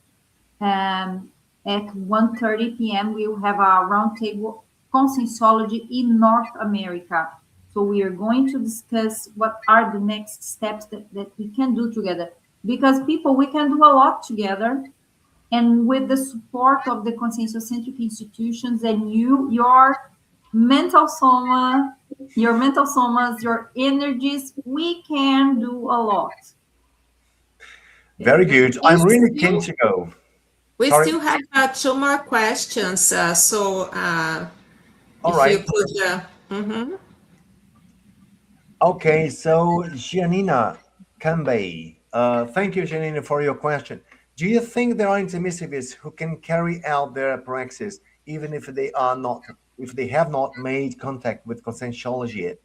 at 1:30 p.m. We will have a round table Conscienciology in North America. So we are going to discuss what are the next steps that we can do together. Because people, we can do a lot together. And with the support of the conscienciocentric institutions and your mental soma, your mental somas, your energies, we can do a lot. Very good. We I'm really keen still, to go. we Sorry. still have two more questions. All If you right. could. Mhm. Okay. So, Giannina Kambei, thank you, Giannina, for your question. Do you think there are intermissivists who can carry out their praxis even if they are not, if they have not made contact with conscientiology yet?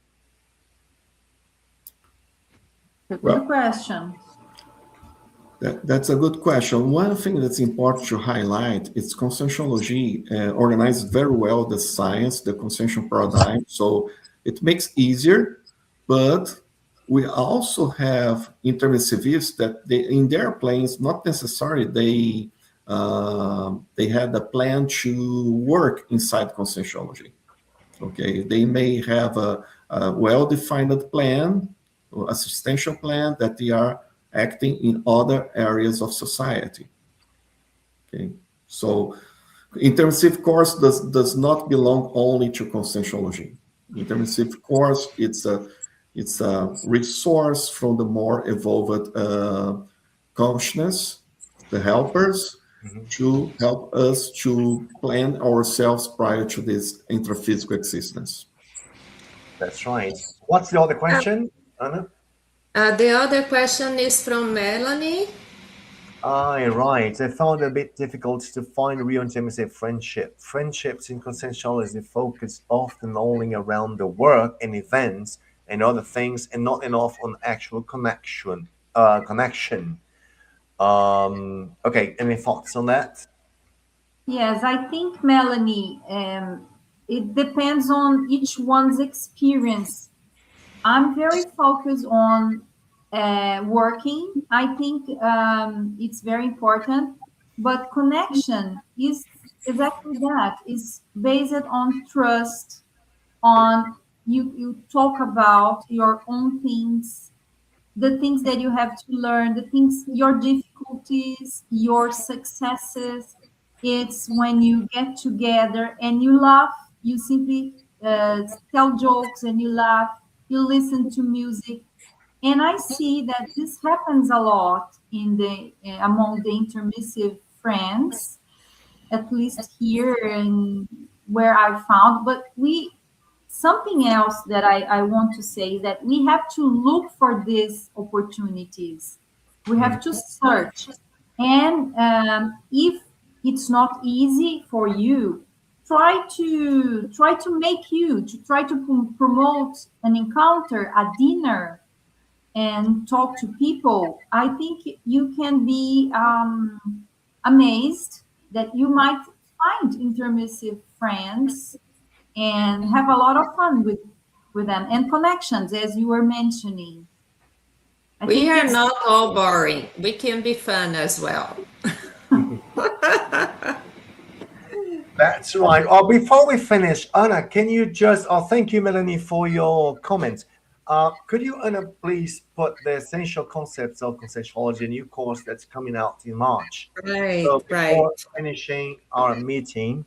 A good Well, question. that's a good question. One thing that's important to highlight is conscienciology organizes very well the science, the consciential paradigm, so it makes easier, but we also have intermissivists that they, in their plans, not necessarily they had a plan to work inside conscienciology. Okay, they may have a well-defined plan, or assistential plan that they are acting in other areas of society. Okay, so intermissive course does not belong only to conscienciology. Intermissive course it's a resource from the more evolved consciousness, the helpers, Mhm. to help us to plan ourselves prior to this intraphysical existence. That's right. What's the other question, Anna? The other question is from Melanie. Right. I found it a bit difficult to find real intimacy friendship. Friendships in consensuality focus often only around the work and events and other things, and not enough on actual connection. Connection. Okay. Any thoughts on that? Yes, I think, Melanie, it depends on each one's experience. I'm very focused on working. I think it's very important, but connection is exactly that. It's based on trust, on you talk about your own things, the things that you have to learn, the things, your difficulties, your successes. It's when you get together and you laugh, you simply tell jokes and you laugh, you listen to music. And I see that this happens a lot in the among the intermissive friends, at least here and where I found. But we something else that I want to say is that we have to look for these opportunities. We have to search. And if it's not easy for you, try to make you to try to promote an encounter, a dinner, and talk to people. I think you can be amazed that you might find intermissive friends and have a lot of fun with them and connections, as you were mentioning. We are this, not all boring. We can be fun as well. That's right. Oh, before we finish, Anna, can you just, oh, thank you, Melanie, for your comments. Could you, Anna, please put the essential concepts of conceptuology, a new course that's coming out in March? Right, So right. before finishing our meeting,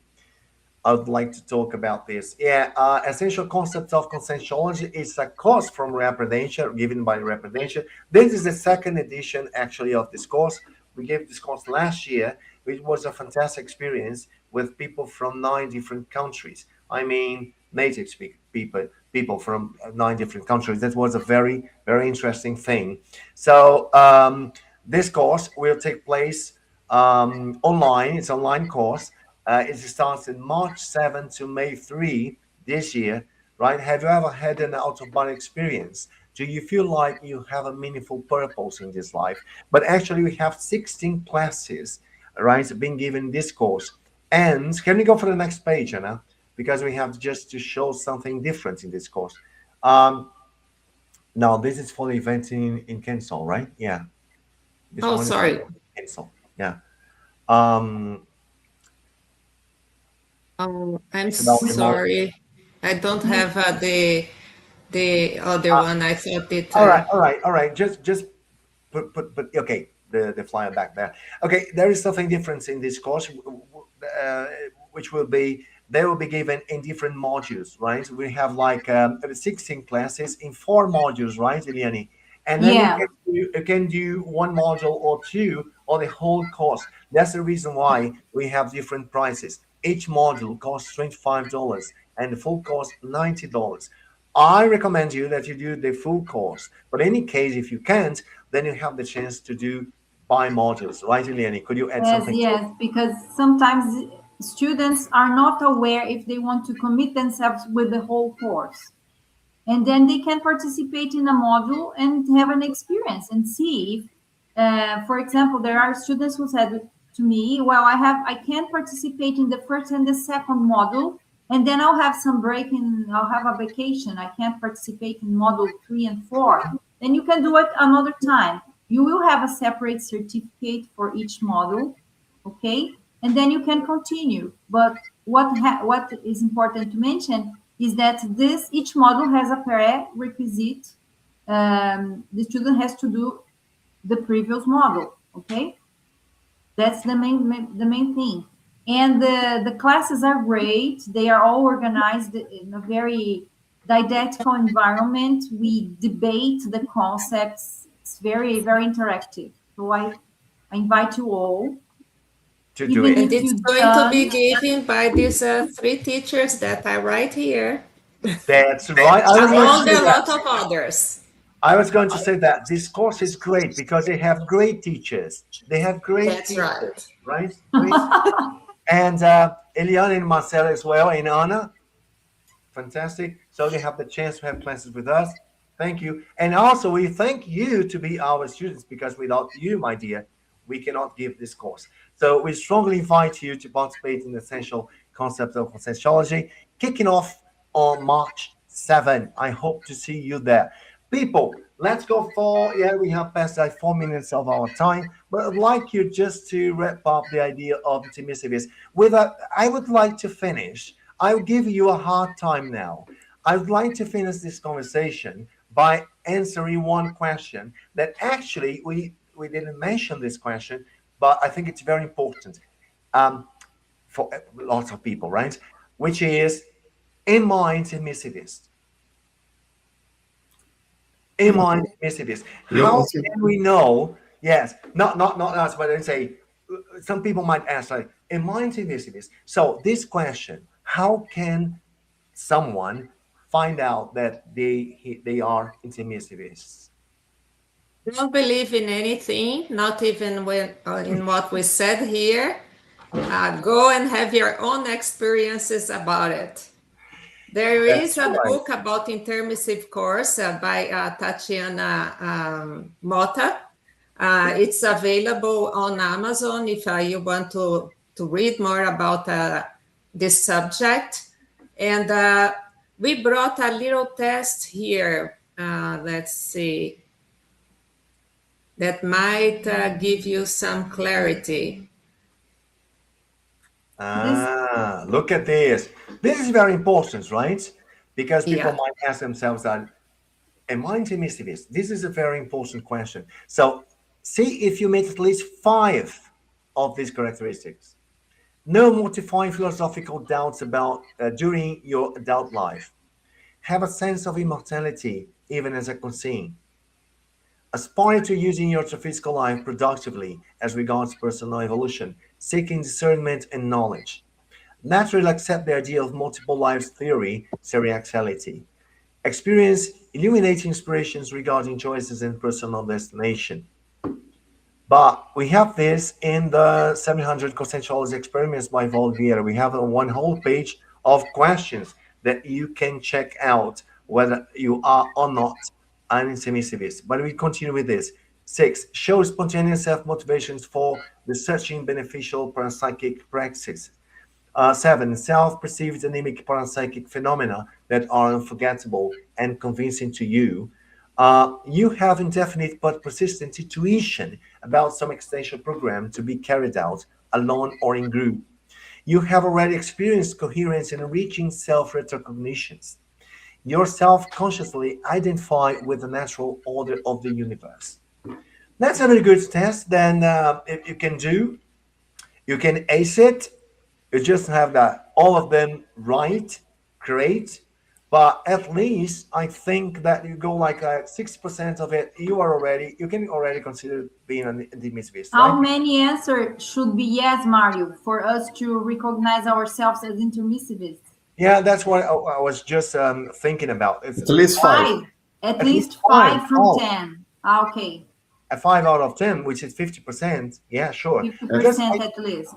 I would like to talk about this. Yeah, Essential Concepts of Consensuology is a course from Reprudential, given by Reprudential. This is the second edition, actually, of this course. We gave this course last year, which was a fantastic experience with people from 9 different countries. I mean, native speak people from 9 different countries. That was a very, very interesting thing. So this course will take place online. It's an online course. It starts in March 7 to May 3 this year, right? Have you ever had an out-of-body experience? Do you feel like you have a meaningful purpose in this life? But actually, we have 16 classes, right, being given this course. And can we go for the next page, Anna? Because we have just to show something different in this course. Now, this is for the event in Kensal, right? Yeah. This Oh, one is sorry. Kensal. Yeah. Um, I'm it's about the most. sorry. I don't have the other one. I thought it. All right. Just put. Okay, the flyer back there. Okay, there is something different in this course, uh, which will be they will be given in different modules, right? We have like 16 classes in 4 modules, right, Eliane? And then yeah. you can do one module or two or the whole course. That's the reason why we have different prices. Each module costs $25 and the full cost $90. I recommend you that you do the full course. But in any case, if you can't, then you have the chance to do by modules, right, Eliane? Could you add something? Yes, because sometimes students are not aware if they want to commit themselves with the whole course. And then they can participate in a module and have an experience and see if, for example, there are students who said to me, well, I can participate in the first and the second module, and then I'll have some break and I'll have a vacation. I can't participate in module 3 and 4. Then you can do it another time. You will have a separate certificate for each module, okay? And then you can continue. But what is important to mention is that each module has a prerequisite. The student has to do the previous module, okay? That's the main thing. And the classes are great. They are all organized in a very didactical environment. We debate the concepts. It's very, very interactive. So I invite you all To do it. And it's going to be given by these 3 teachers that I write here. That's right. Among a lot of others. I was going to say that this course is great because they have great teachers. They have great That's teachers, right. right? And Eliana and Marcela as well, and Anna. Fantastic. So they have the chance to have classes with us. Thank you. And also, we thank you to be our students because without you, my dear, we cannot give this course. So we strongly invite you to participate in the Essential Concepts of Consensuology, kicking off on March 7. I hope to see you there. People, let's go for, we have passed like 4 minutes of our time, but I'd like you just to wrap up the idea of intermissiveness. I would like to finish. I'll give you a hard time now. I'd like to finish this conversation by answering one question that actually we didn't mention this question, but I think it's very important for lots of people, right? Which is, am I intermissivist? Am I intermissivist? How can we know? Yes, not us, but I say some people might ask, like, am I intermissivist? So this question, how can someone find out that they are intermissivists? Don't believe in anything, not even in what we said here. Go and have your own experiences about it. There is a book about intermissive course by Tatiana Mota. It's available on Amazon if you want to read more about this subject. And we brought a little test here. Let's see. that might give you some clarity. Look at this. This is very important, right? Because people Yeah. might ask themselves that, am I intermissivist? This is a very important question. So see if you meet at least 5 of these characteristics. No mortifying philosophical doubts about during your adult life. Have a sense of immortality, even as a conscience. Aspire to using your physical life productively as regards personal evolution, seeking discernment and knowledge. Naturally accept the idea of multiple lives theory, seriaxality. Experience illuminating inspirations regarding choices and personal destination. But we have this in the 700 consensual experiments by Volvier. We have one whole page of questions that you can check out whether you are or not an intermissivist. But we continue with this. 6. Show spontaneous self-motivations for researching beneficial parapsychic practices. 7. Self-perceived anemic parapsychic phenomena that are unforgettable and convincing to you. You have indefinite but persistent intuition about some extension program to be carried out alone or in group. You have already experienced coherence and enriching self-recognitions. You self-consciously identify with the natural order of the universe. That's a very good test. Then if you can do, you can ace it. You just have that all of them right, great. But at least I think that you go like 6% of it, you can already consider being an dismissivist, How right? many answers should be yes, Mario, for us to recognize ourselves as intermissivists? Yeah, that's what I was just thinking about. It's At least 5. 5. At at least least five. 5 from Oh, 10. Okay. a 5 out of 10, which is 50%. Yeah, sure. Because 50% at least.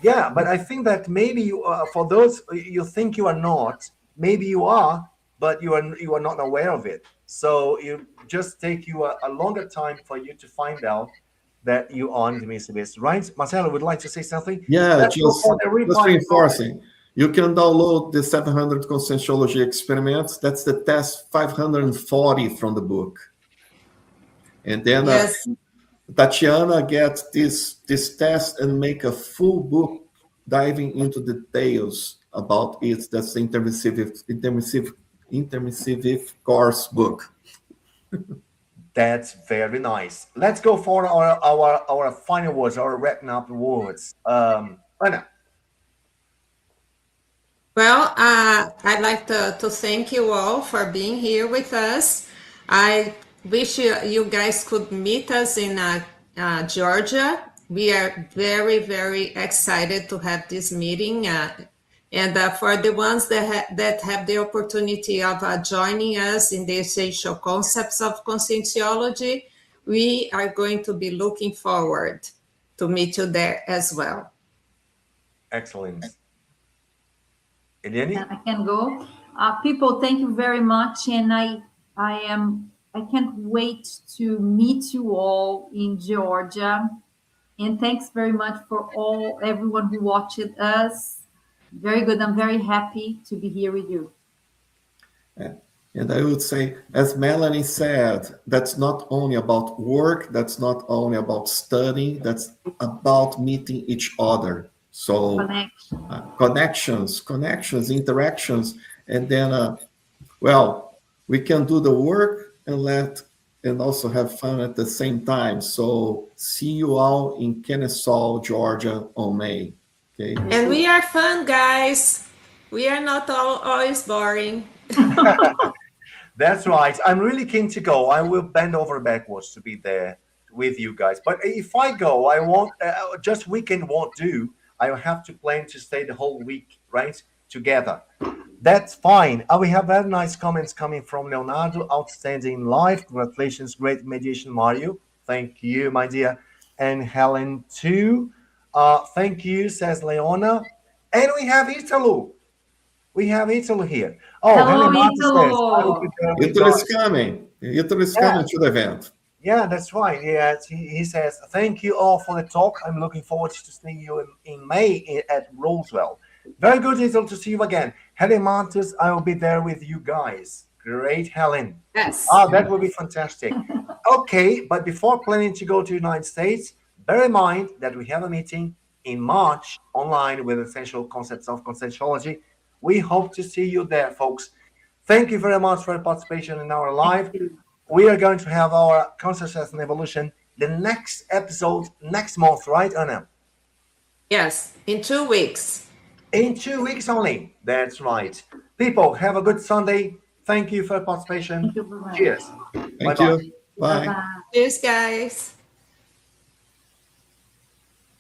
yeah, but I think that maybe you, for those you think you are not, maybe you are, but you are not aware of it. So it just take you a longer time for you to find out that you are dismissivist, right? Marcelo would like to say something. Yeah, Let's go for the just reply. reinforcing. You can download the 700 conscientiology experiments. That's the test 540 from the book. And then Yes. Tatiana gets this test and make a full book diving into details about it. That's the intermissive course book. That's very nice. Let's go for our final words, our wrapping up words. Anna. Well, I'd like to thank you all for being here with us. I wish you guys could meet us in Georgia. We are very, very excited to have this meeting. And for the ones that have the opportunity of joining us in the essential concepts of conscientiology, we are going to be looking forward to meet you there as well. Excellent. Eliane? I can go. People, thank you very much, and I can't wait to meet you all in Georgia. And thanks very much for everyone who watched us. Very good. I'm very happy to be here with you. And I would say, as Melanie said, that's not only about work, that's not only about studying, that's about meeting each other. So connections, interactions, and then, we can do the work and also have fun at the same time. So see you all in Kennesaw, Georgia on May. Okay. And we are fun, guys. We are not always boring. That's right. I'm really keen to go. I will bend over backwards to be there with you guys. But if I go, I won't, just weekend won't do. I will have to plan to stay the whole week, right? Together. That's fine. We have very nice comments coming from Leonardo. Outstanding live. Congratulations. Great mediation, Mario. Thank you, my dear. And Helen, too. Thank you, says Leona. And we have Italo. We have Italo here. Oh, hello, Italo. Italo is coming. Italo is coming to the event. Yeah, that's right. Yeah, he says, thank you all for the talk. I'm looking forward to seeing you in May at Roswell. Very good, Italo, to see you again. Helen Martus, I will be there with you guys. Great, Helen. Yes. Oh, that would be fantastic. Okay, but before planning to go to the United States, bear in mind that we have a meeting in March online with essential concepts of consensuology. We hope to see you there, folks. Thank you very much for your participation in our live. We are going to have our consciousness and evolution, the next episode next month, right, Anna? Yes, in 2 weeks. In 2 weeks only. That's right. People, have a good Sunday. Thank you for your participation. Thank you. Bye-bye. Cheers. Thank Bye-bye. you. Bye. Bye-bye. Cheers, guys.